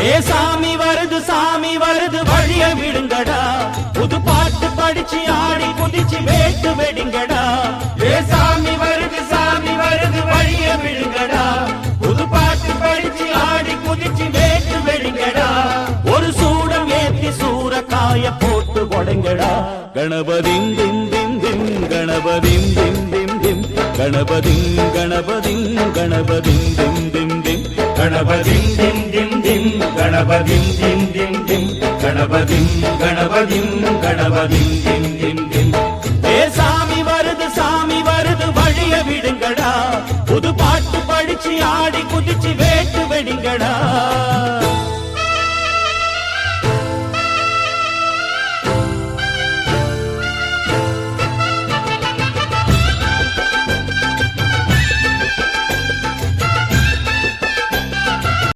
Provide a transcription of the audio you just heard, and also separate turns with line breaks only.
ஏ சாமி வருது வழிய விடுங்கடா, புது பாட்டு படிச்சு ஆடி குதிச்சு வேட்டு வெடிங்கடா. ஏ சாமி வருது வழிய விடுங்கடா, புது பாட்டு படிச்சு ஆடி குதிச்சு வேட்டு வெடிங்கடா. ஒரு சூடம் ஏத்தி சூறக்காய போட்டு கொடைங்கடா. கணபதிம் திம் திம் திம் கணபதிம் திம் திம் திம் கணபதிம் கணபதிம் கணபதிம் திம் திம் திம் கணபதிம் திம் திம் திம் கணபதிம் திம் திம் திம் கணபதிம் கணபதிம் கணபதிம் திம் திம் திம். ஏ சாமி வருது வழிய விடுங்கடா, புது பாட்டு படிச்சு ஆடி குதிச்சு வேட்டு